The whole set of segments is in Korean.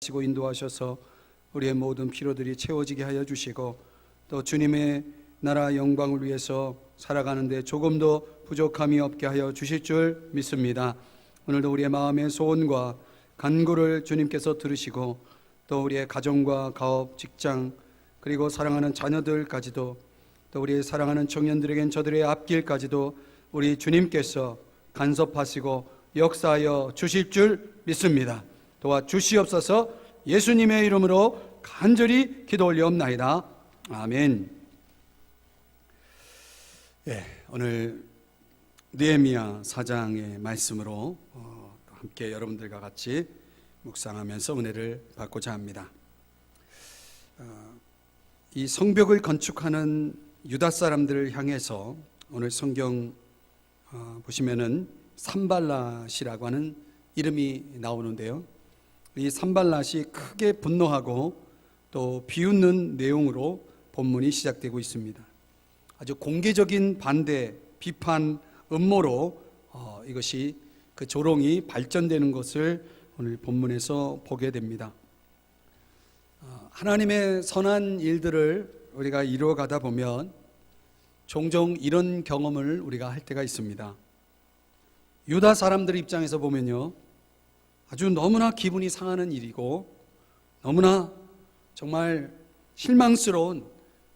가르치고 인도하셔서 우리의 모든 필요들이 채워지게 하여 주시고, 또 주님의 나라 영광을 위해서 살아가는데 조금도 부족함이 없게 하여 주실 줄 믿습니다. 오늘도 우리의 마음의 소원과 간구를 주님께서 들으시고, 또 우리의 가정과 가업, 직장, 그리고 사랑하는 자녀들까지도, 또 우리의 사랑하는 청년들에겐 저들의 앞길까지도 우리 주님께서 간섭하시고 역사하여 주실 줄 믿습니다. 도와주시옵소서. 예수님의 이름으로 간절히 기도 올리옵나이다. 아멘. 오늘 느헤미야 4장의 말씀으로 함께 여러분들과 같이 묵상하면서 은혜를 받고자 합니다. 이 성벽을 건축하는 유다 사람들을 향해서 오늘 성경 보시면은 산발랏이라고 하는 이름이 나오는데요, 이 산발랏이 크게 분노하고 또 비웃는 내용으로 본문이 시작되고 있습니다. 아주 공개적인 반대, 비판, 음모로 이것이 그 조롱이 발전되는 것을 오늘 본문에서 보게 됩니다. 하나님의 선한 일들을 우리가 이루어가다 보면 종종 이런 경험을 우리가 할 때가 있습니다. 유다 사람들 입장에서 보면요, 아주 너무나 기분이 상하는 일이고 너무나 정말 실망스러운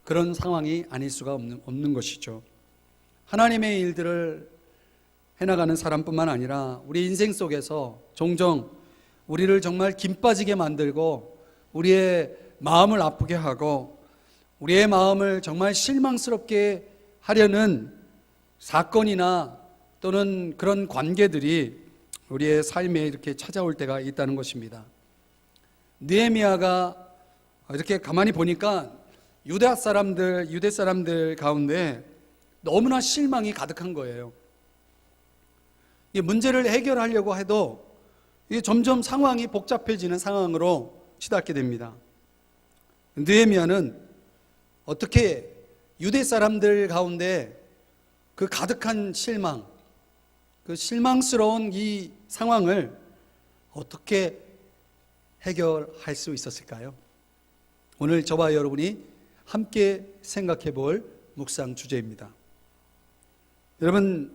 그런 상황이 아닐 수가 없는 것이죠. 하나님의 일들을 해나가는 사람뿐만 아니라 우리 인생 속에서 종종 우리를 정말 김 빠지게 만들고 우리의 마음을 아프게 하고 우리의 마음을 정말 실망스럽게 하려는 사건이나 또는 그런 관계들이 우리의 삶에 이렇게 찾아올 때가 있다는 것입니다. 느헤미야가 이렇게 가만히 보니까 유대 사람들 가운데 너무나 실망이 가득한 거예요. 이 문제를 해결하려고 해도 이게 점점 상황이 복잡해지는 상황으로 치닫게 됩니다. 느헤미야는 어떻게 유대 사람들 가운데 그 가득한 실망, 그 실망스러운 이 상황을 어떻게 해결할 수 있었을까요? 오늘 저와 여러분이 함께 생각해 볼 묵상 주제입니다. 여러분,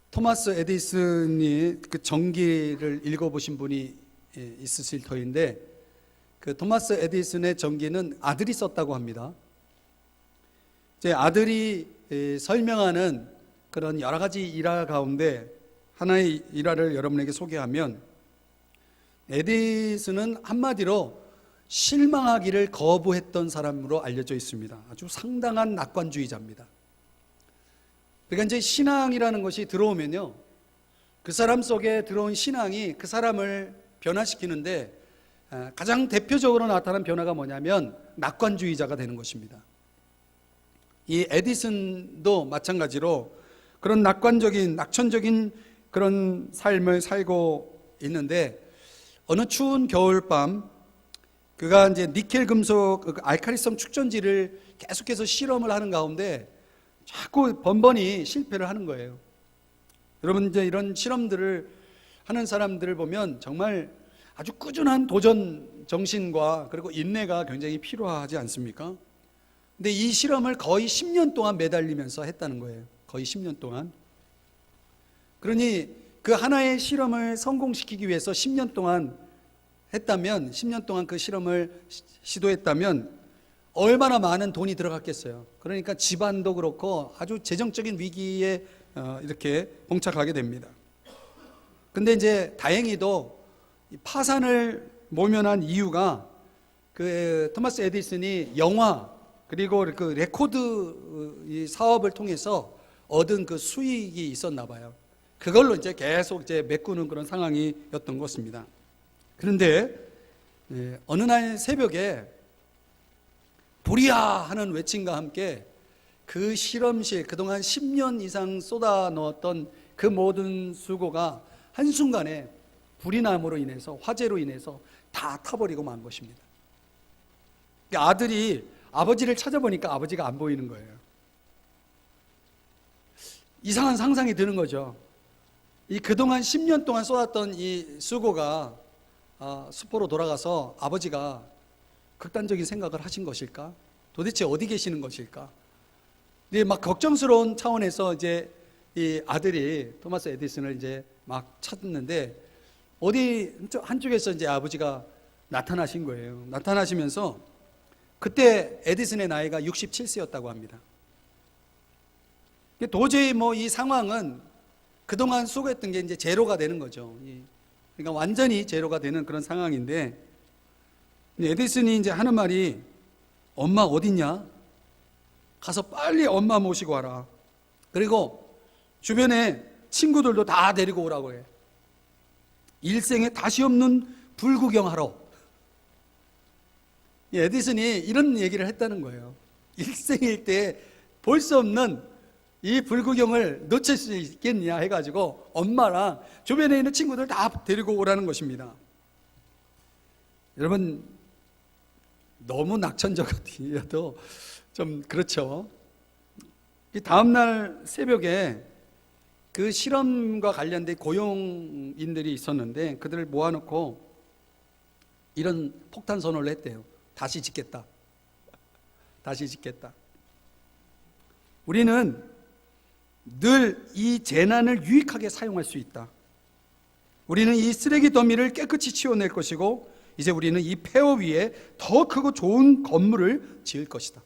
토마스 에디슨이 그 전기를 읽어보신 분이 있으실 터인데, 그 토마스 에디슨의 전기는 아들이 썼다고 합니다. 제 아들이 설명하는 그런 여러 가지 일화 가운데 하나의 일화를 여러분에게 소개하면, 에디슨은 한마디로 실망하기를 거부했던 사람으로 알려져 있습니다. 아주 상당한 낙관주의자입니다. 그러니까 이제 신앙이라는 것이 들어오면요, 그 사람 속에 들어온 신앙이 그 사람을 변화시키는데 가장 대표적으로 나타난 변화가 뭐냐면 낙관주의자가 되는 것입니다. 이 에디슨도 마찬가지로 그런 낙천적인 그런 삶을 살고 있는데, 어느 추운 겨울밤 그가 이제 니켈 금속 알칼리성 축전지를 계속해서 실험을 하는 가운데 자꾸 번번이 실패를 하는 거예요. 여러분, 이제 이런 실험들을 하는 사람들을 보면 정말 아주 꾸준한 도전 정신과 그리고 인내가 굉장히 필요하지 않습니까? 근데 이 실험을 거의 10년 동안 매달리면서 했다는 거예요. 거의 10년 동안. 그러니 그 하나의 실험을 성공시키기 위해서 10년 동안 했다면, 10년 동안 그 실험을 시도했다면 얼마나 많은 돈이 들어갔겠어요. 그러니까 집안도 그렇고 아주 재정적인 위기에 이렇게 봉착하게 됩니다. 근데 이제 다행히도 파산을 모면한 이유가 그 토마스 에디슨이 영화 그리고 그 레코드 이 사업을 통해서 얻은 그 수익이 있었나 봐요. 그걸로 이제 계속 이제 메꾸는 그런 상황이었던 것입니다. 그런데 어느 날 새벽에 불이야 하는 외침과 함께 그 실험실, 그동안 10년 이상 쏟아 넣었던 그 모든 수고가 한순간에 불이 남으로 인해서, 화재로 인해서 다 타버리고 만 것입니다. 아들이 아버지를 찾아보니까 아버지가 안 보이는 거예요. 이상한 상상이 드는 거죠. 이 그동안 10년 동안 쏟았던 이 수고가 수포로 돌아가서 아버지가 극단적인 생각을 하신 것일까? 도대체 어디 계시는 것일까? 근데 막 걱정스러운 차원에서 이제 이 아들이 토마스 에디슨을 이제 막 찾는데 어디 한쪽에서 이제 아버지가 나타나신 거예요. 나타나시면서 그때 에디슨의 나이가 67세였다고 합니다. 도저히 뭐 이 상황은 그동안 수고했던 게 이제 제로가 되는 거죠. 그러니까 완전히 제로가 되는 그런 상황인데 에디슨이 이제 하는 말이 엄마 어딨냐? 가서 빨리 엄마 모시고 와라. 그리고 주변에 친구들도 다 데리고 오라고 해. 일생에 다시 없는 불구경하러. 에디슨이 이런 얘기를 했다는 거예요. 일생일 때 볼 수 없는 이 불구경을 놓칠 수 있겠냐 해가지고 엄마랑 주변에 있는 친구들 다 데리고 오라는 것입니다. 여러분, 너무 낙천적이어도 좀 그렇죠. 다음날 새벽에 그 실험과 관련된 고용인들이 있었는데 그들을 모아놓고 이런 폭탄 선언을 했대요. 다시 짓겠다. 다시 짓겠다. 우리는 늘 이 재난을 유익하게 사용할 수 있다. 우리는 이 쓰레기 더미를 깨끗이 치워낼 것이고 이제 우리는 이 폐허 위에 더 크고 좋은 건물을 지을 것이다.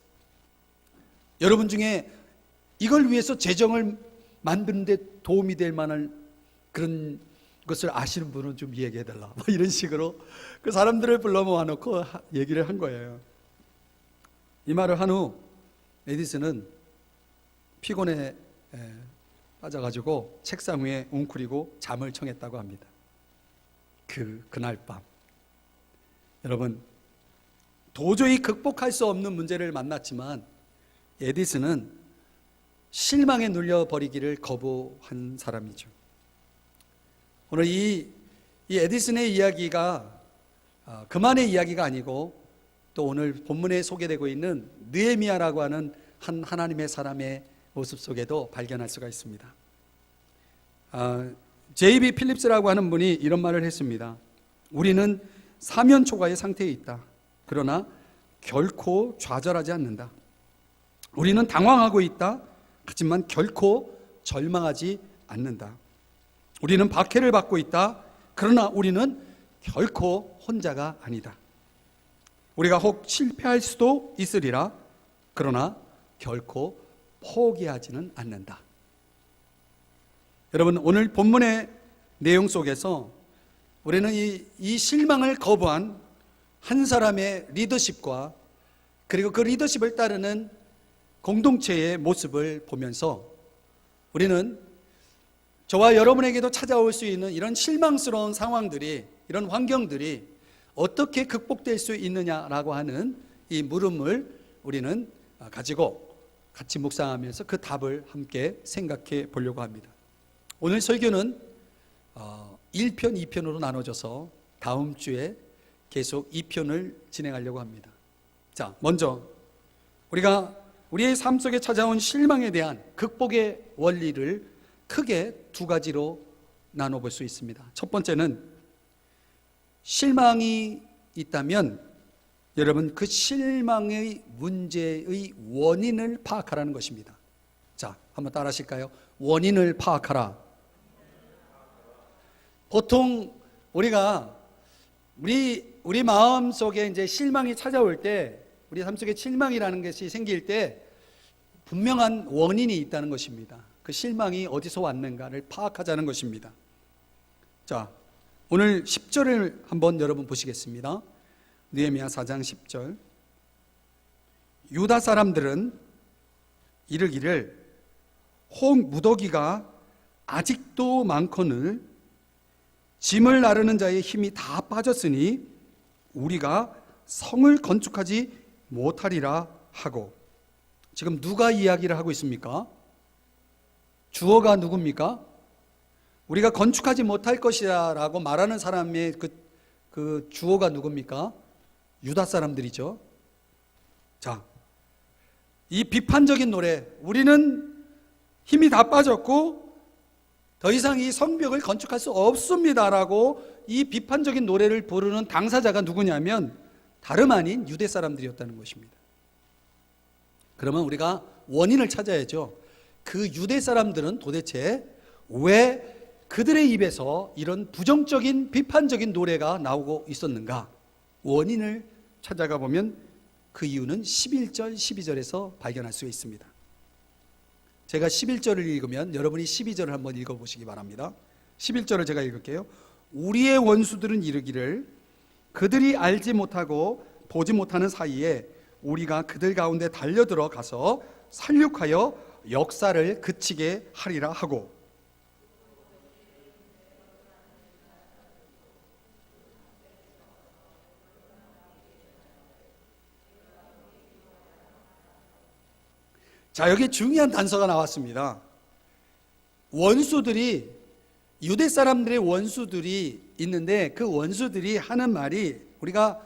여러분 중에 이걸 위해서 재정을 만드는 데 도움이 될 만한 그런 것을 아시는 분은 좀 이야기해달라. 이런 식으로 그 사람들을 불러 모아놓고 얘기를 한 거예요. 이 말을 한 후 에디슨은 피곤에 빠져가지고 책상 위에 웅크리고 잠을 청했다고 합니다. 그날 밤 여러분, 도저히 극복할 수 없는 문제를 만났지만 에디슨은 실망에 눌려버리기를 거부한 사람이죠. 오늘 이 에디슨의 이야기가 그만의 이야기가 아니고 또 오늘 본문에 소개되고 있는 느헤미야라고 하는 한 하나님의 사람의 모습 속에도 발견할 수가 있습니다. J.B. 필립스라고 하는 분이 이런 말을 했습니다. 우리는 사면초가의 상태에 있다. 그러나 결코 좌절하지 않는다. 우리는 당황하고 있다. 하지만 결코 절망하지 않는다. 우리는 박해를 받고 있다. 그러나 우리는 결코 혼자가 아니다. 우리가 혹 실패할 수도 있으리라. 그러나 결코 포기하지는 않는다. 여러분, 오늘 본문의 내용 속에서 우리는 이 실망을 거부한 한 사람의 리더십과 그리고 그 리더십을 따르는 공동체의 모습을 보면서 우리는 저와 여러분에게도 찾아올 수 있는 이런 실망스러운 상황들이, 이런 환경들이 어떻게 극복될 수 있느냐라고 하는 이 물음을 우리는 가지고 같이 묵상하면서 그 답을 함께 생각해 보려고 합니다. 오늘 설교는 1편, 2편으로 나눠져서 다음 주에 계속 2편을 진행하려고 합니다. 자, 먼저 우리가 우리의 삶 속에 찾아온 실망에 대한 극복의 원리를 크게 두 가지로 나눠볼 수 있습니다. 첫 번째는 실망이 있다면 여러분 그 실망의 문제의 원인을 파악하라는 것입니다. 자, 한번 따라 하실까요? 원인을 파악하라. 보통 우리가 우리 마음 속에 이제 실망이 찾아올 때, 우리 삶 속에 실망이라는 것이 생길 때 분명한 원인이 있다는 것입니다. 그 실망이 어디서 왔는가를 파악하자는 것입니다. 자, 오늘 10절을 한번 여러분 보시겠습니다. 느헤미야 4장 10절. 유다 사람들은 이르기를 혹 무더기가 아직도 많거늘 짐을 나르는 자의 힘이 다 빠졌으니 우리가 성을 건축하지 못하리라 하고. 지금 누가 이야기를 하고 있습니까? 주어가 누굽니까? 우리가 건축하지 못할 것이다 라고 말하는 사람의 그 주어가 누굽니까? 유다 사람들이죠. 자, 이 비판적인 노래, 우리는 힘이 다 빠졌고 더 이상 이 성벽을 건축할 수 없습니다라고 이 비판적인 노래를 부르는 당사자가 누구냐면 다름 아닌 유대 사람들이었다는 것입니다. 그러면 우리가 원인을 찾아야죠. 그 유대 사람들은 도대체 왜 그들의 입에서 이런 부정적인 비판적인 노래가 나오고 있었는가? 원인을 찾아가 보면 그 이유는 11절, 12절에서 발견할 수 있습니다. 제가 11절을 읽으면 여러분이 12절을 한번 읽어보시기 바랍니다. 11절을 제가 읽을게요. 우리의 원수들은 이르기를 그들이 알지 못하고 보지 못하는 사이에 우리가 그들 가운데 달려들어 가서 살육하여 역사를 그치게 하리라 하고, 자, 여기 중요한 단서가 나왔습니다. 원수들이, 유대 사람들의 원수들이 있는데 그 원수들이 하는 말이 우리가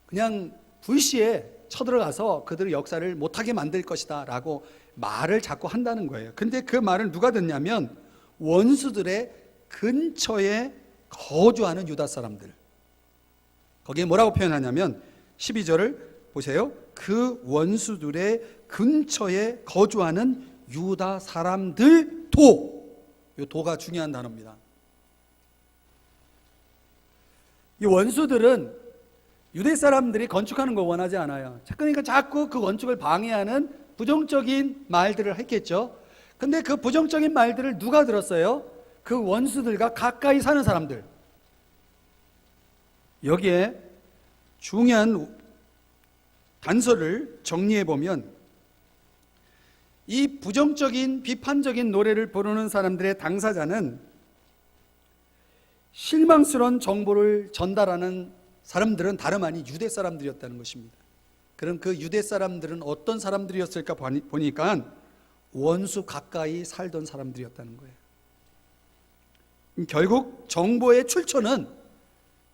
그냥 불시에 쳐들어가서 그들의 역사를 못하게 만들 것이다 라고 말을 자꾸 한다는 거예요. 근데 그 말을 누가 듣냐면 원수들의 근처에 거주하는 유다 사람들. 거기에 뭐라고 표현하냐면 12절을 보세요. 그 원수들의 근처에 거주하는 유다 사람들도, 이 도가 중요한 단어입니다. 이 원수들은 유대 사람들이 건축하는 거 원하지 않아요. 그러니까 자꾸 그 건축을 방해하는 부정적인 말들을 했겠죠. 근데 그 부정적인 말들을 누가 들었어요? 그 원수들과 가까이 사는 사람들. 여기에 중요한 단서를 정리해 보면 이 부정적인 비판적인 노래를 부르는 사람들의 당사자는 실망스러운 정보를 전달하는 사람들은 다름 아닌 유대 사람들이었다는 것입니다. 그럼 그 유대 사람들은 어떤 사람들이었을까 보니까 원수 가까이 살던 사람들이었다는 거예요. 결국 정보의 출처는,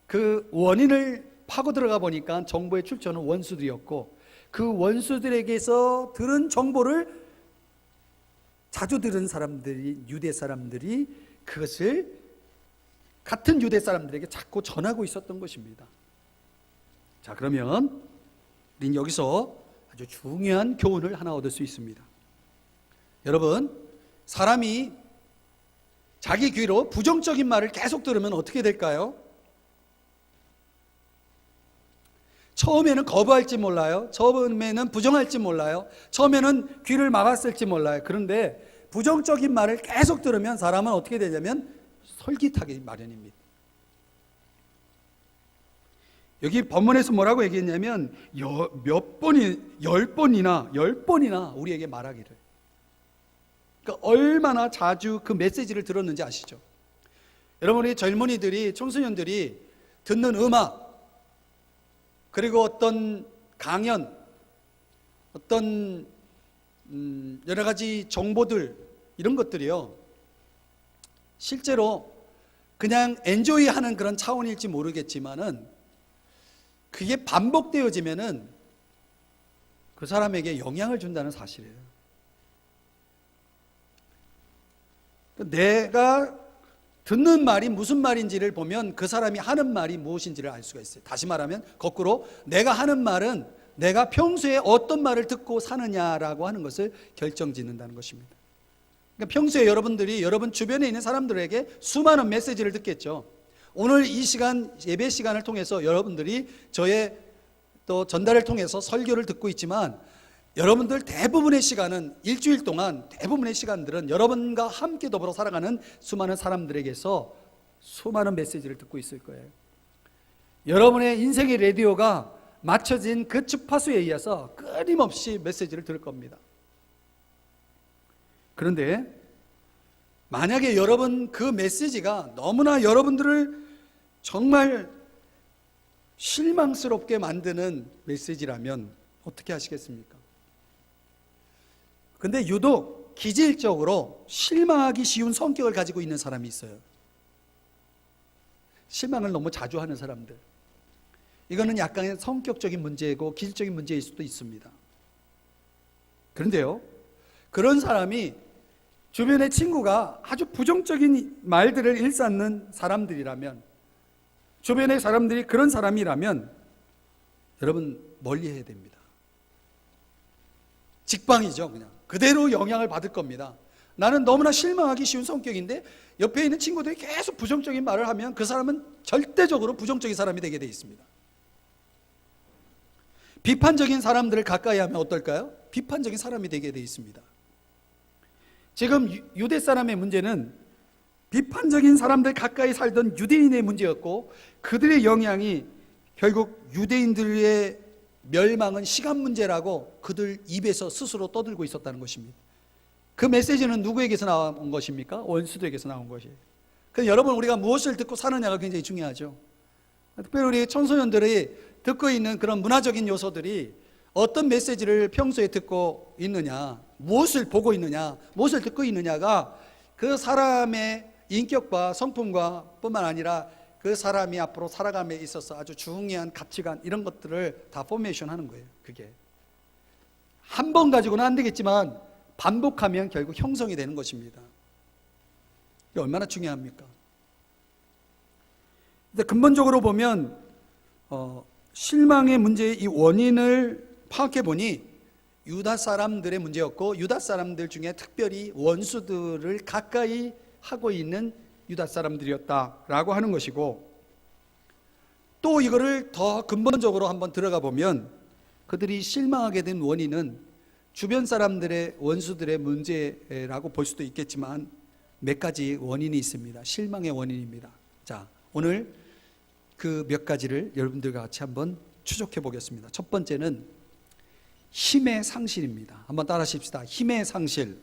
그 원인을 파고 들어가 보니까 정보의 출처는 원수들이었고, 그 원수들에게서 들은 정보를 자주 들은 사람들이, 유대 사람들이 그것을 같은 유대 사람들에게 자꾸 전하고 있었던 것입니다. 자, 그러면 우리는 여기서 아주 중요한 교훈을 하나 얻을 수 있습니다. 여러분, 사람이 자기 귀로 부정적인 말을 계속 들으면 어떻게 될까요? 처음에는 거부할지 몰라요. 처음에는 부정할지 몰라요. 처음에는 귀를 막았을지 몰라요. 그런데 부정적인 말을 계속 들으면 사람은 어떻게 되냐면 솔깃하기 마련입니다. 여기 본문에서 뭐라고 얘기했냐면 열 번이나 우리에게 말하기를. 그러니까 얼마나 자주 그 메시지를 들었는지 아시죠? 여러분이 젊은이들이, 청소년들이 듣는 음악, 그리고 어떤 강연, 어떤 여러 가지 정보들, 이런 것들이요, 실제로 그냥 엔조이하는 그런 차원일지 모르겠지만은 그게 반복되어지면은 그 사람에게 영향을 준다는 사실이에요. 내가 듣는 말이 무슨 말인지를 보면 그 사람이 하는 말이 무엇인지를 알 수가 있어요. 다시 말하면 거꾸로 내가 하는 말은 내가 평소에 어떤 말을 듣고 사느냐라고 하는 것을 결정짓는다는 것입니다. 그러니까 평소에 여러분들이 여러분 주변에 있는 사람들에게 수많은 메시지를 듣겠죠. 오늘 이 시간, 예배 시간을 통해서 여러분들이 저의 또 전달을 통해서 설교를 듣고 있지만 여러분들 대부분의 시간은, 일주일 동안 대부분의 시간들은 여러분과 함께 더불어 살아가는 수많은 사람들에게서 수많은 메시지를 듣고 있을 거예요. 여러분의 인생의 라디오가 맞춰진 그 주파수에 의해서 끊임없이 메시지를 들을 겁니다. 그런데 만약에 여러분 그 메시지가 너무나 여러분들을 정말 실망스럽게 만드는 메시지라면 어떻게 하시겠습니까? 근데 유독 기질적으로 실망하기 쉬운 성격을 가지고 있는 사람이 있어요. 실망을 너무 자주 하는 사람들. 이거는 약간의 성격적인 문제고 기질적인 문제일 수도 있습니다. 그런데요, 그런 사람이 주변의 친구가 아주 부정적인 말들을 일삼는 사람들이라면, 주변의 사람들이 그런 사람이라면 여러분 멀리 해야 됩니다. 직방이죠. 그냥 그대로 영향을 받을 겁니다. 나는 너무나 실망하기 쉬운 성격인데 옆에 있는 친구들이 계속 부정적인 말을 하면 그 사람은 절대적으로 부정적인 사람이 되게 돼 있습니다. 비판적인 사람들을 가까이 하면 어떨까요? 비판적인 사람이 되게 돼 있습니다. 지금 유대 사람의 문제는 비판적인 사람들 가까이 살던 유대인의 문제였고, 그들의 영향이 결국 유대인들의 멸망은 시간 문제라고 그들 입에서 스스로 떠들고 있었다는 것입니다. 그 메시지는 누구에게서 나온 것입니까? 원수들에게서 나온 것이에요. 그래서 여러분, 우리가 무엇을 듣고 사느냐가 굉장히 중요하죠. 특별히 우리 청소년들이 듣고 있는 그런 문화적인 요소들이 어떤 메시지를 평소에 듣고 있느냐, 무엇을 보고 있느냐, 무엇을 듣고 있느냐가 그 사람의 인격과 성품과 뿐만 아니라 그 사람이 앞으로 살아감에 있어서 아주 중요한 가치관, 이런 것들을 다 포메이션 하는 거예요. 그게 한 번 가지고는 안 되겠지만 반복하면 결국 형성이 되는 것입니다. 이게 얼마나 중요합니까? 근데 근본적으로 보면 실망의 문제의 이 원인을 파악해 보니 유다 사람들의 문제였고, 유다 사람들 중에 특별히 원수들을 가까이 하고 있는 유다 사람들이었다라고 하는 것이고, 또 이거를 더 근본적으로 한번 들어가 보면 그들이 실망하게 된 원인은 주변 사람들의 원수들의 문제라고 볼 수도 있겠지만 몇 가지 원인이 있습니다. 실망의 원인입니다. 자, 오늘 그 몇 가지를 여러분들과 같이 한번 추적해 보겠습니다. 첫 번째는 힘의 상실입니다. 한번 따라 하십시다. 힘의 상실.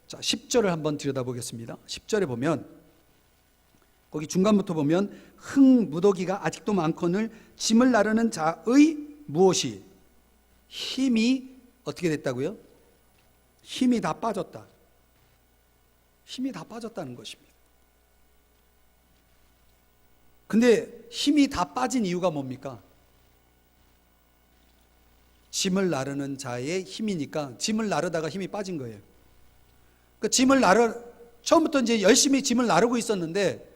자, 10절을 한번 들여다보겠습니다. 10절에 보면 거기 중간부터 보면 흙무더기가 아직도 많거늘 짐을 나르는 자의 무엇이? 힘이 어떻게 됐다고요? 힘이 다 빠졌다. 힘이 다 빠졌다는 것입니다. 근데 힘이 다 빠진 이유가 뭡니까? 짐을 나르는 자의 힘이니까 짐을 나르다가 힘이 빠진 거예요. 그러니까 처음부터 이제 열심히 짐을 나르고 있었는데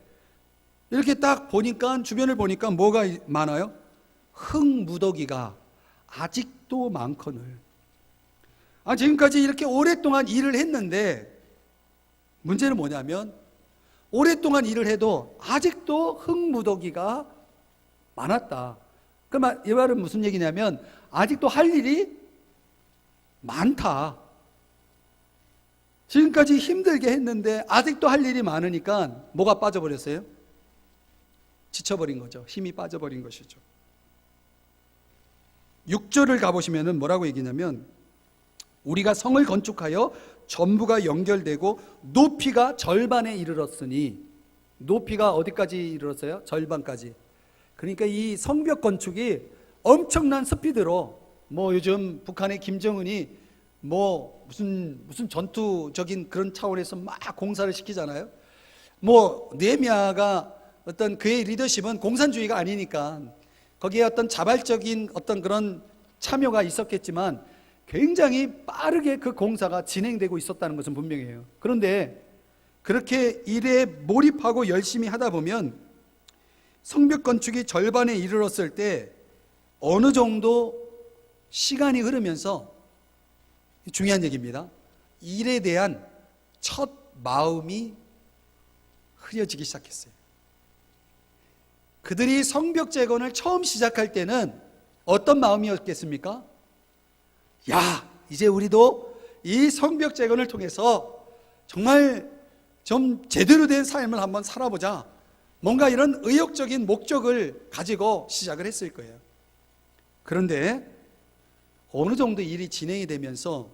이렇게 딱 보니까, 주변을 보니까 뭐가 많아요? 흙무더기가 아직도 많거늘. 지금까지 이렇게 오랫동안 일을 했는데 문제는 뭐냐면 오랫동안 일을 해도 아직도 흙무더기가 많았다. 그럼 이 말은 무슨 얘기냐면 아직도 할 일이 많다. 지금까지 힘들게 했는데 아직도 할 일이 많으니까 뭐가 빠져버렸어요? 지쳐버린 거죠. 힘이 빠져버린 것이죠. 6절을 가보시면 뭐라고 얘기냐면 우리가 성을 건축하여 전부가 연결되고 높이가 절반에 이르렀으니, 높이가 어디까지 이르렀어요? 절반까지. 그러니까 이 성벽 건축이 엄청난 스피드로, 요즘 북한의 김정은이 무슨 전투적인 그런 차원에서 막 공사를 시키잖아요. 느헤미야가 어떤 그의 리더십은 공산주의가 아니니까 거기에 어떤 자발적인 어떤 그런 참여가 있었겠지만 굉장히 빠르게 그 공사가 진행되고 있었다는 것은 분명해요. 그런데 그렇게 일에 몰입하고 열심히 하다 보면 성벽 건축이 절반에 이르렀을 때 어느 정도 시간이 흐르면서, 중요한 얘기입니다, 일에 대한 첫 마음이 흐려지기 시작했어요. 그들이 성벽 재건을 처음 시작할 때는 어떤 마음이었겠습니까? 야, 이제 우리도 이 성벽 재건을 통해서 정말 좀 제대로 된 삶을 한번 살아보자. 뭔가 이런 의욕적인 목적을 가지고 시작을 했을 거예요. 그런데 어느 정도 일이 진행이 되면서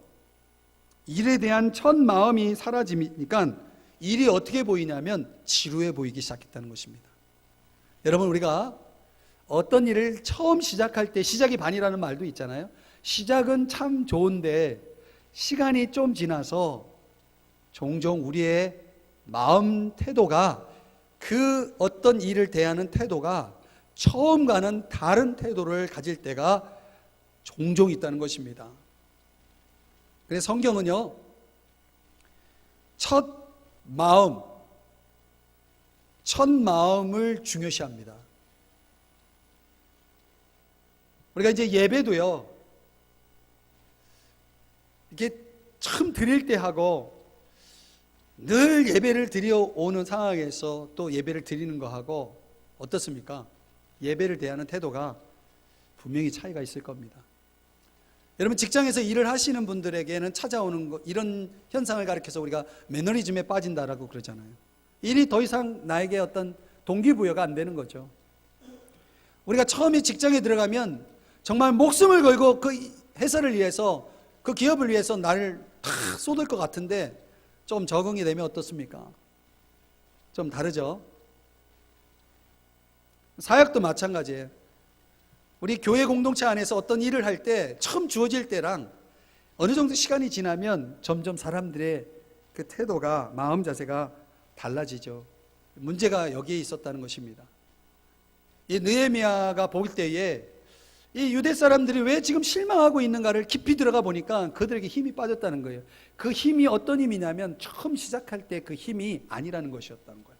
일에 대한 첫 마음이 사라지니까 일이 어떻게 보이냐면 지루해 보이기 시작했다는 것입니다. 여러분, 우리가 어떤 일을 처음 시작할 때 시작이 반이라는 말도 있잖아요. 시작은 참 좋은데 시간이 좀 지나서 종종 우리의 마음 태도가, 그 어떤 일을 대하는 태도가 처음과는 다른 태도를 가질 때가 종종 있다는 것입니다. 그래서 성경은요, 첫 마음을 중요시합니다. 우리가 이제 예배도요, 이게 참 드릴 때 하고 늘 예배를 드려오는 상황에서 또 예배를 드리는 거 하고 어떻습니까? 예배를 대하는 태도가 분명히 차이가 있을 겁니다. 여러분, 직장에서 일을 하시는 분들에게는 찾아오는 거, 이런 현상을 가리켜서 우리가 매너리즘에 빠진다라고 그러잖아요. 일이 더 이상 나에게 어떤 동기부여가 안 되는 거죠. 우리가 처음에 직장에 들어가면 정말 목숨을 걸고 그 회사를 위해서, 그 기업을 위해서 나를 다 쏟을 것 같은데 좀 적응이 되면 어떻습니까? 좀 다르죠? 사역도 마찬가지예요. 우리 교회 공동체 안에서 어떤 일을 할 때 처음 주어질 때랑 어느 정도 시간이 지나면 점점 사람들의 그 태도가, 마음 자세가 달라지죠. 문제가 여기에 있었다는 것입니다. 이 느헤미야가 볼 때에 이 유대 사람들이 왜 지금 실망하고 있는가를 깊이 들어가 보니까 그들에게 힘이 빠졌다는 거예요. 그 힘이 어떤 힘이냐면 처음 시작할 때 그 힘이 아니라는 것이었다는 거죠.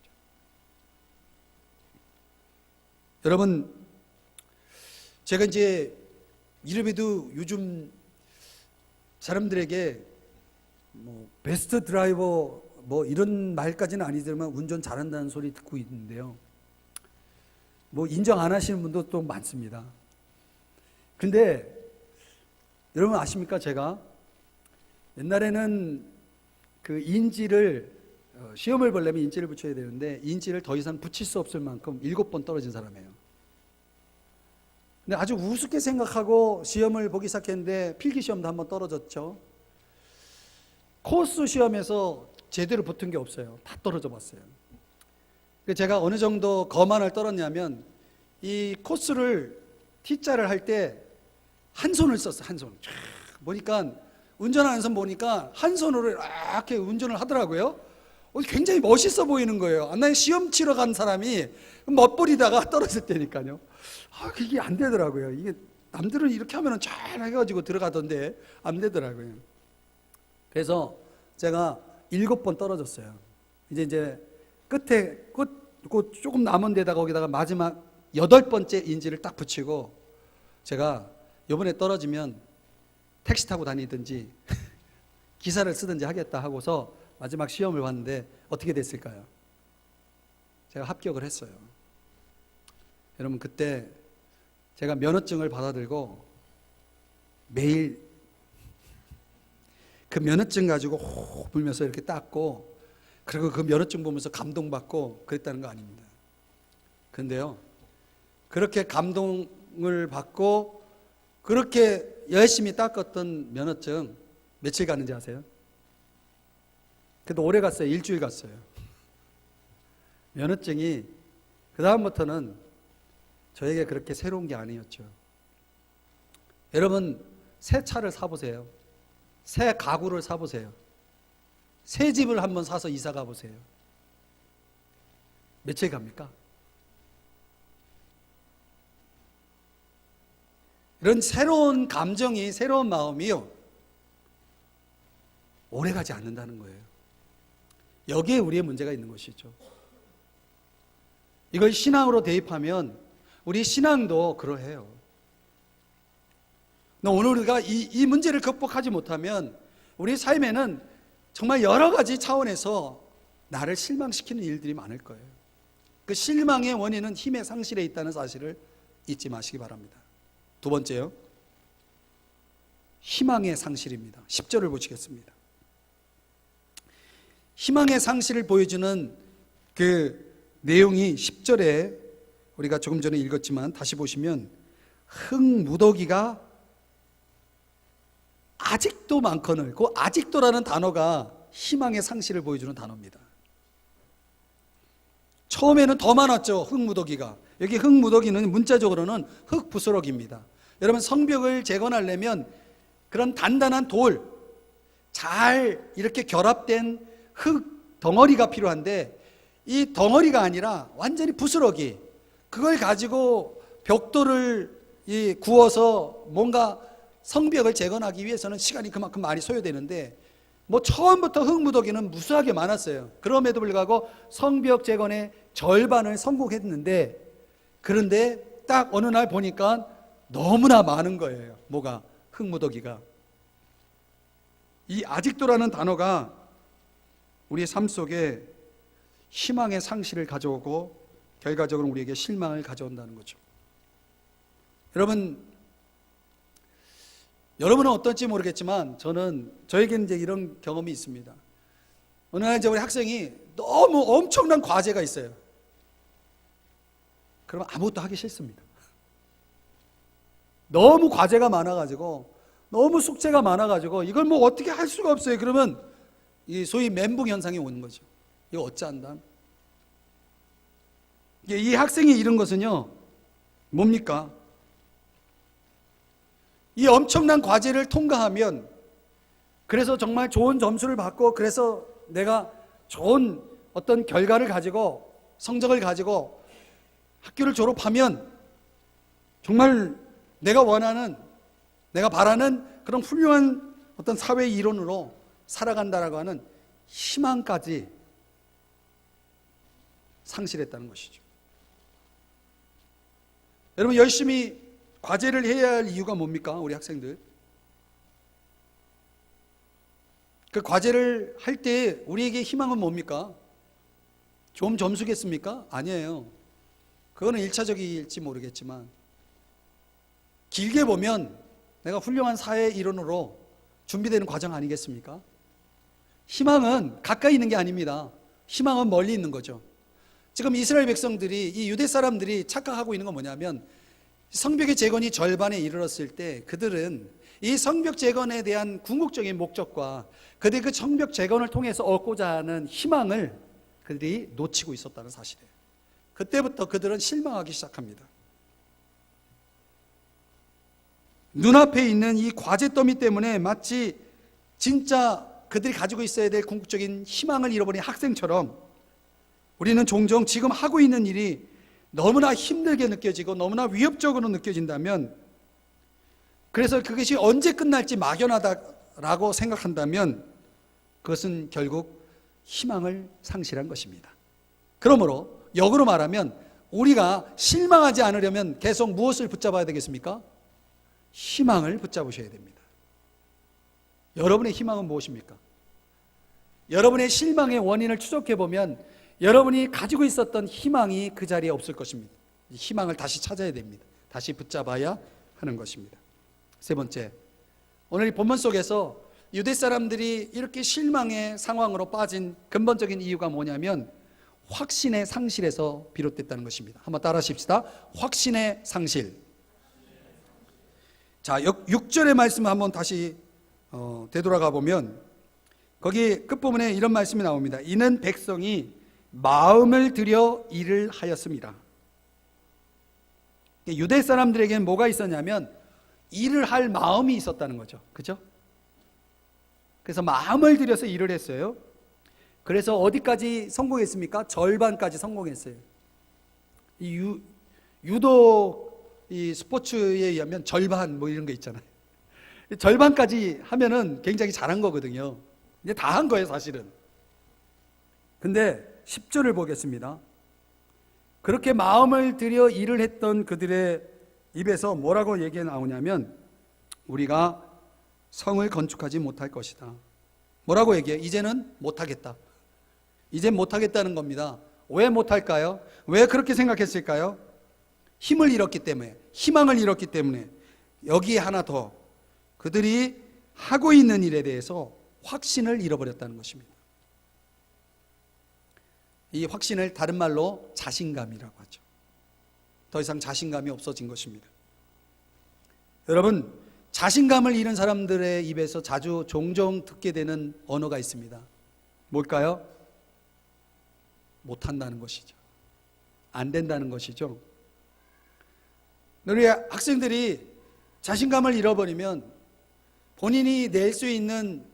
여러분, 제가 이제 이름에도 요즘 사람들에게 뭐 베스트 드라이버 뭐 이런 말까지는 아니지만 운전 잘한다는 소리 듣고 있는데요. 뭐 인정 안 하시는 분도 또 많습니다. 근데 여러분 아십니까? 제가 옛날에는 그 인지를 시험을 보려면 인지를 붙여야 되는데 인지를 더 이상 붙일 수 없을 만큼 7번 떨어진 사람이에요. 근데 아주 우습게 생각하고 시험을 보기 시작했는데 필기시험도 한번 떨어졌죠. 코스 시험에서 제대로 붙은 게 없어요. 다 떨어져 봤어요. 제가 어느 정도 거만을 떨었냐면 이 코스를 T자를 할 때 한 손을 썼어요. 한 손. 보니까 운전하는 선 보니까 한 손으로 이렇게 운전을 하더라고요. 굉장히 멋있어 보이는 거예요. 나 시험 치러 간 사람이 멋부리다가 떨어질 때니까요. 그게 안 되더라고요. 이게 남들은 이렇게 하면 잘 해가지고 들어가던데 안 되더라고요. 그래서 제가 7번 떨어졌어요. 이제 끝에 조금 남은 데다가 거기다가 마지막 8번째 인지를 딱 붙이고 제가 이번에 떨어지면 택시 타고 다니든지 기사를 쓰든지 하겠다 하고서 마지막 시험을 봤는데 어떻게 됐을까요? 제가 합격을 했어요. 여러분, 그때 제가 면허증을 받아들고 매일 그 면허증 가지고 호호 불면서 이렇게 닦고, 그리고 그 면허증 보면서 감동받고 그랬다는 거 아닙니다. 그런데요, 그렇게 감동을 받고 그렇게 열심히 닦았던 면허증 며칠 갔는지 아세요? 그래도 오래 갔어요. 일주일 갔어요. 면허증이 그 다음부터는 저에게 그렇게 새로운 게 아니었죠. 여러분, 새 차를 사보세요. 새 가구를 사보세요. 새 집을 한번 사서 이사 가보세요. 며칠 갑니까? 이런 새로운 감정이, 새로운 마음이요, 오래 가지 않는다는 거예요. 여기에 우리의 문제가 있는 것이죠. 이걸 신앙으로 대입하면 우리 신앙도 그러해요. 오늘 우리가 이 문제를 극복하지 못하면 우리 삶에는 정말 여러 가지 차원에서 나를 실망시키는 일들이 많을 거예요. 그 실망의 원인은 힘의 상실에 있다는 사실을 잊지 마시기 바랍니다. 두 번째요, 희망의 상실입니다. 10절을 보시겠습니다. 희망의 상실을 보여주는 그 내용이 10절에 우리가 조금 전에 읽었지만 다시 보시면 흙무더기가 아직도 많거늘, 그 아직도라는 단어가 희망의 상실을 보여주는 단어입니다. 처음에는 더 많았죠. 흙무더기가. 여기 흙무더기는 문자적으로는 흙부스러기입니다. 여러분, 성벽을 재건하려면 그런 단단한 돌, 잘 이렇게 결합된 흙 덩어리가 필요한데 이 덩어리가 아니라 완전히 부스러기, 그걸 가지고 벽돌을 구워서 뭔가 성벽을 재건하기 위해서는 시간이 그만큼 많이 소요되는데 뭐 처음부터 흙무더기는 무수하게 많았어요. 그럼에도 불구하고 성벽 재건의 절반을 성공했는데, 그런데 딱 어느 날 보니까 너무나 많은 거예요. 뭐가? 흙무더기가. 이 아직도라는 단어가 우리의 삶 속에 희망의 상실을 가져오고 결과적으로 우리에게 실망을 가져온다는 거죠. 여러분은 어떨지 모르겠지만 저에게는 이제 이런 경험이 있습니다. 어느 날 이제 우리 학생이 너무 엄청난 과제가 있어요. 그러면 아무것도 하기 싫습니다. 너무 과제가 많아가지고, 너무 숙제가 많아가지고 이걸 뭐 어떻게 할 수가 없어요. 그러면 이 소위 멘붕 현상이 오는 거죠. 이거 어찌한다. 이 학생이 이런 것은요, 뭡니까? 이 엄청난 과제를 통과하면, 그래서 정말 좋은 점수를 받고, 그래서 내가 좋은 어떤 결과를 가지고, 성적을 가지고 학교를 졸업하면 정말 내가 원하는, 내가 바라는 그런 훌륭한 어떤 사회 이론으로 살아간다라고 하는 희망까지 상실했다는 것이죠. 여러분, 열심히 과제를 해야 할 이유가 뭡니까? 우리 학생들, 그 과제를 할 때 우리에게 희망은 뭡니까? 좋은 점수겠습니까? 아니에요. 그거는 1차적일지 모르겠지만 길게 보면 내가 훌륭한 사회 일원으로 준비되는 과정 아니겠습니까? 희망은 가까이 있는 게 아닙니다. 희망은 멀리 있는 거죠. 지금 이스라엘 백성들이, 이 유대 사람들이 착각하고 있는 건 뭐냐면, 성벽의 재건이 절반에 이르렀을 때 그들은 이 성벽 재건에 대한 궁극적인 목적과 그들이 그 성벽 재건을 통해서 얻고자 하는 희망을 그들이 놓치고 있었다는 사실이에요. 그때부터 그들은 실망하기 시작합니다. 눈앞에 있는 이 과제 더미 때문에 마치 진짜 그들이 가지고 있어야 될 궁극적인 희망을 잃어버린 학생처럼 우리는 종종 지금 하고 있는 일이 너무나 힘들게 느껴지고 너무나 위협적으로 느껴진다면, 그래서 그것이 언제 끝날지 막연하다라고 생각한다면 그것은 결국 희망을 상실한 것입니다. 그러므로 역으로 말하면 우리가 실망하지 않으려면 계속 무엇을 붙잡아야 되겠습니까? 희망을 붙잡으셔야 됩니다. 여러분의 희망은 무엇입니까? 여러분의 실망의 원인을 추적해 보면 여러분이 가지고 있었던 희망이 그 자리에 없을 것입니다. 희망을 다시 찾아야 됩니다. 다시 붙잡아야 하는 것입니다. 세 번째, 오늘 이 본문 속에서 유대 사람들이 이렇게 실망의 상황으로 빠진 근본적인 이유가 뭐냐면 확신의 상실에서 비롯됐다는 것입니다. 한번 따라 하십시다. 확신의 상실. 자, 6절의 말씀을 한번 다시 되돌아가 보면 거기 끝부분에 이런 말씀이 나옵니다. 이는 백성이 마음을 들여 일을 하였습니다. 유대 사람들에게는 뭐가 있었냐면 일을 할 마음이 있었다는 거죠. 그죠? 그래서 마음을 들여서 일을 했어요. 그래서 어디까지 성공했습니까? 절반까지 성공했어요. 이 유도 이 스포츠에 의하면 절반 뭐 이런 거 있잖아요. 절반까지 하면은 굉장히 잘한 거거든요. 이제 다 한 거예요, 사실은. 근데 10절을 보겠습니다. 그렇게 마음을 들여 일을 했던 그들의 입에서 뭐라고 얘기가 나오냐면 우리가 성을 건축하지 못할 것이다. 뭐라고 얘기해요? 이제는 못하겠다. 이젠 못하겠다는 겁니다. 왜 못할까요? 왜 그렇게 생각했을까요? 힘을 잃었기 때문에, 희망을 잃었기 때문에. 여기에 하나 더, 그들이 하고 있는 일에 대해서 확신을 잃어버렸다는 것입니다. 이 확신을 다른 말로 자신감이라고 하죠. 더 이상 자신감이 없어진 것입니다. 여러분, 자신감을 잃은 사람들의 입에서 자주 종종 듣게 되는 언어가 있습니다. 뭘까요? 못한다는 것이죠. 안 된다는 것이죠. 우리 학생들이 자신감을 잃어버리면 본인이 낼 수 있는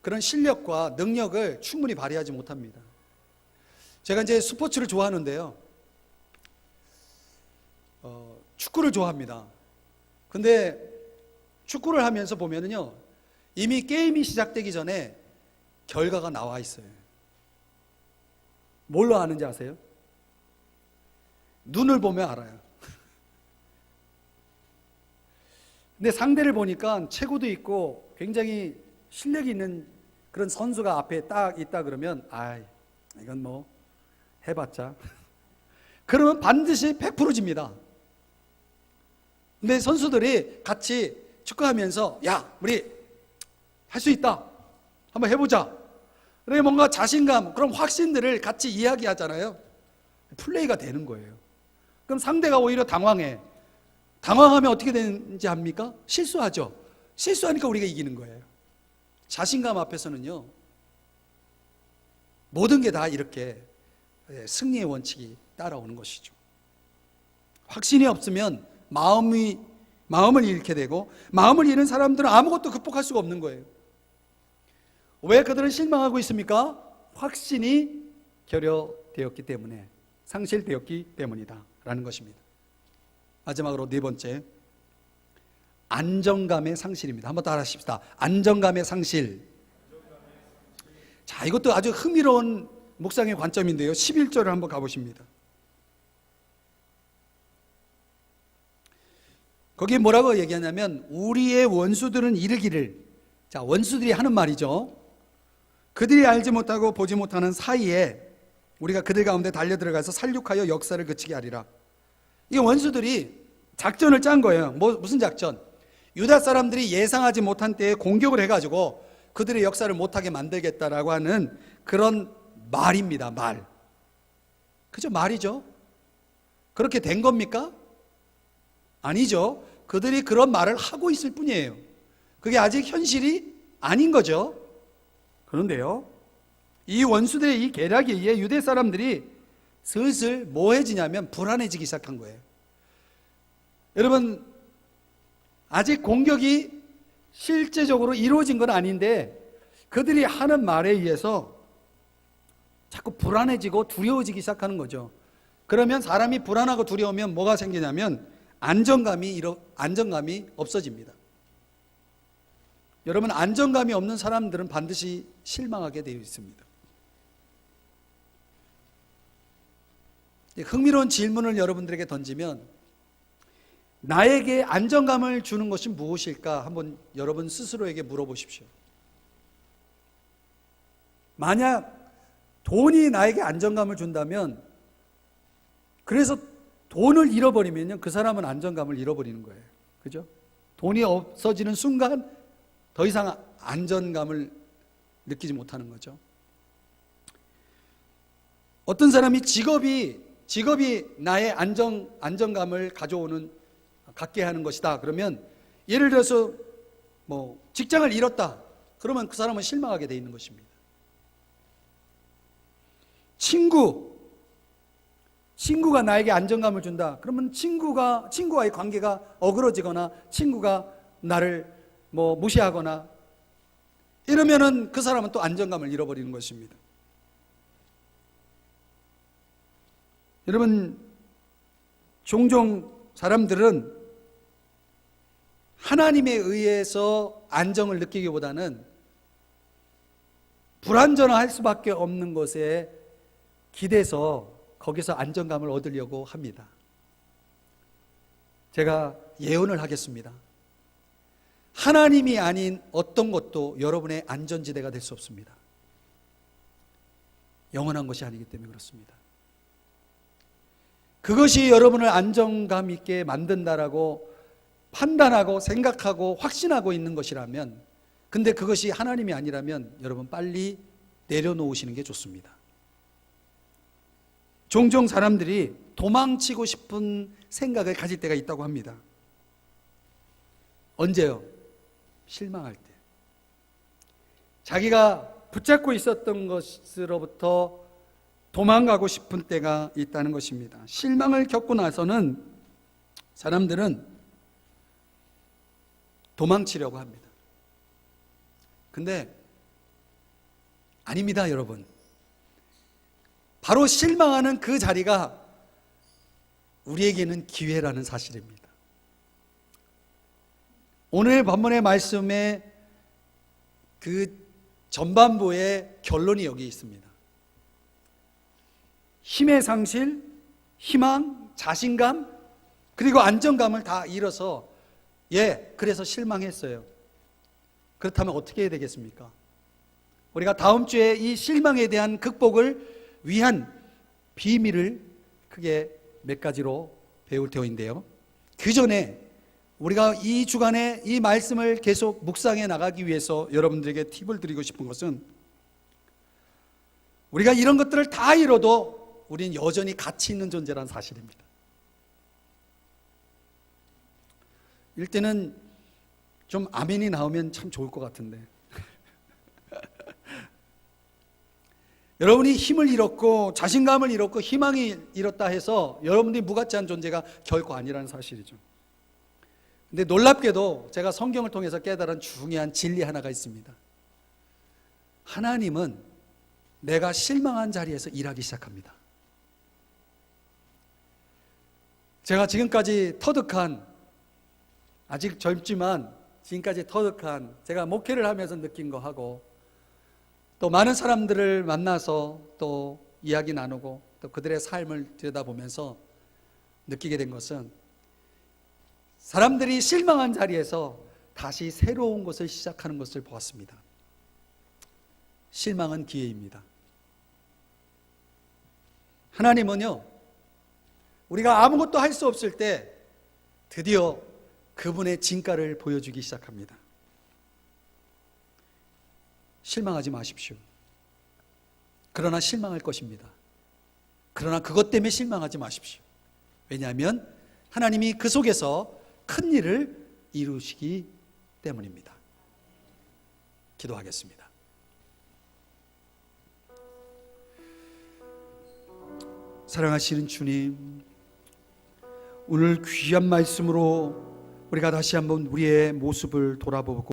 그런 실력과 능력을 충분히 발휘하지 못합니다. 제가 이제 스포츠를 좋아하는데요. 축구를 좋아합니다. 근데 축구를 하면서 보면은요, 이미 게임이 시작되기 전에 결과가 나와 있어요. 뭘로 아는지 아세요? 눈을 보면 알아요. 근데 상대를 보니까 체구도 있고 굉장히 실력이 있는 그런 선수가 앞에 딱 있다 그러면 이건 뭐 해봤자 그러면 반드시 100% 집니다. 근데 선수들이 같이 축구하면서 야 우리 할 수 있다 한번 해보자, 그래 뭔가 자신감 그런 확신들을 같이 이야기하잖아요. 플레이가 되는 거예요. 그럼 상대가 오히려 당황하면 어떻게 되는지 압니까? 실수하죠. 실수하니까 우리가 이기는 거예요. 자신감 앞에서는요 모든 게 다 이렇게 승리의 원칙이 따라오는 것이죠. 확신이 없으면 마음을 잃게 되고, 마음을 잃은 사람들은 아무것도 극복할 수가 없는 거예요. 왜 그들은 실망하고 있습니까? 확신이 결여되었기 때문에, 상실되었기 때문이다 라는 것입니다. 마지막으로 네 번째, 안정감의 상실입니다. 한번 따라 하십시다. 안정감의 상실. 자, 이것도 아주 흥미로운 묵상의 관점인데요, 11절을 한번 가보십니다. 거기에 뭐라고 얘기하냐면, 우리의 원수들은 이르기를, 자, 원수들이 하는 말이죠. 그들이 알지 못하고 보지 못하는 사이에 우리가 그들 가운데 달려들어가서 살육하여 역사를 그치게 하리라. 이 원수들이 작전을 짠 거예요. 무슨 작전? 유다 사람들이 예상하지 못한 때에 공격을 해가지고 그들의 역사를 못하게 만들겠다라고 하는 그런 말입니다. 말. 그죠? 말이죠. 그렇게 된 겁니까? 아니죠. 그들이 그런 말을 하고 있을 뿐이에요. 그게 아직 현실이 아닌 거죠. 그런데요, 이 원수들의 이 계략에 의해 유대 사람들이 슬슬 뭐해지냐면 불안해지기 시작한 거예요. 여러분, 아직 공격이 실제적으로 이루어진 건 아닌데 그들이 하는 말에 의해서 자꾸 불안해지고 두려워지기 시작하는 거죠. 그러면 사람이 불안하고 두려우면 뭐가 생기냐면 안정감이 없어집니다. 여러분, 안정감이 없는 사람들은 반드시 실망하게 되어 있습니다. 흥미로운 질문을 여러분들에게 던지면, 나에게 안정감을 주는 것이 무엇일까? 한번 여러분 스스로에게 물어보십시오. 만약 돈이 나에게 안정감을 준다면, 그래서 돈을 잃어버리면요, 그 사람은 안정감을 잃어버리는 거예요. 그죠? 돈이 없어지는 순간 더 이상 안정감을 느끼지 못하는 거죠. 어떤 사람이 직업이 나의 안정감을 갖게 하는 것이다. 그러면 예를 들어서 직장을 잃었다. 그러면 그 사람은 실망하게 돼 있는 것입니다. 친구가 나에게 안정감을 준다. 그러면 친구와의 관계가 어그러지거나 친구가 나를 무시하거나 이러면은 그 사람은 또 안정감을 잃어버리는 것입니다. 여러분, 종종 사람들은 하나님에 의해서 안정을 느끼기보다는 불안전할 수밖에 없는 것에 기대서 거기서 안정감을 얻으려고 합니다. 제가 예언을 하겠습니다. 하나님이 아닌 어떤 것도 여러분의 안전지대가 될 수 없습니다. 영원한 것이 아니기 때문에 그렇습니다. 그것이 여러분을 안정감 있게 만든다라고 판단하고 생각하고 확신하고 있는 것이라면, 근데 그것이 하나님이 아니라면 여러분 빨리 내려놓으시는 게 좋습니다. 종종 사람들이 도망치고 싶은 생각을 가질 때가 있다고 합니다. 언제요? 실망할 때. 자기가 붙잡고 있었던 것으로부터 도망가고 싶은 때가 있다는 것입니다. 실망을 겪고 나서는 사람들은 도망치려고 합니다. 근데 아닙니다, 여러분. 바로 실망하는 그 자리가 우리에게는 기회라는 사실입니다. 오늘 본문의 말씀에 그 전반부의 결론이 여기 있습니다. 힘의 상실, 희망, 자신감, 그리고 안정감을 다 잃어서 그래서 실망했어요. 그렇다면 어떻게 해야 되겠습니까? 우리가 다음 주에 이 실망에 대한 극복을 위한 비밀을 크게 몇 가지로 배울 터인데요. 그 전에 우리가 이 주간에 이 말씀을 계속 묵상해 나가기 위해서 여러분들에게 팁을 드리고 싶은 것은, 우리가 이런 것들을 다 잃어도 우리는 여전히 가치 있는 존재라는 사실입니다. 이럴 때는 좀 아멘이 나오면 참 좋을 것 같은데 여러분이 힘을 잃었고 자신감을 잃었고 희망이 잃었다 해서 여러분들이 무가치한 존재가 결코 아니라는 사실이죠. 근데 놀랍게도 제가 성경을 통해서 깨달은 중요한 진리 하나가 있습니다. 하나님은 내가 실망한 자리에서 일하기 시작합니다. 제가 지금까지 터득한, 아직 젊지만 지금까지 터득한, 제가 목회를 하면서 느낀 거 하고 또 많은 사람들을 만나서 또 이야기 나누고 또 그들의 삶을 들여다보면서 느끼게 된 것은, 사람들이 실망한 자리에서 다시 새로운 것을 시작하는 것을 보았습니다. 실망은 기회입니다. 하나님은요, 우리가 아무것도 할 수 없을 때 드디어 그분의 진가를 보여주기 시작합니다. 실망하지 마십시오. 그러나 실망할 것입니다. 그러나 그것 때문에 실망하지 마십시오. 왜냐하면 하나님이 그 속에서 큰 일을 이루시기 때문입니다. 기도하겠습니다. 사랑하시는 주님, 오늘 귀한 말씀으로 우리가 다시 한번 우리의 모습을 돌아보고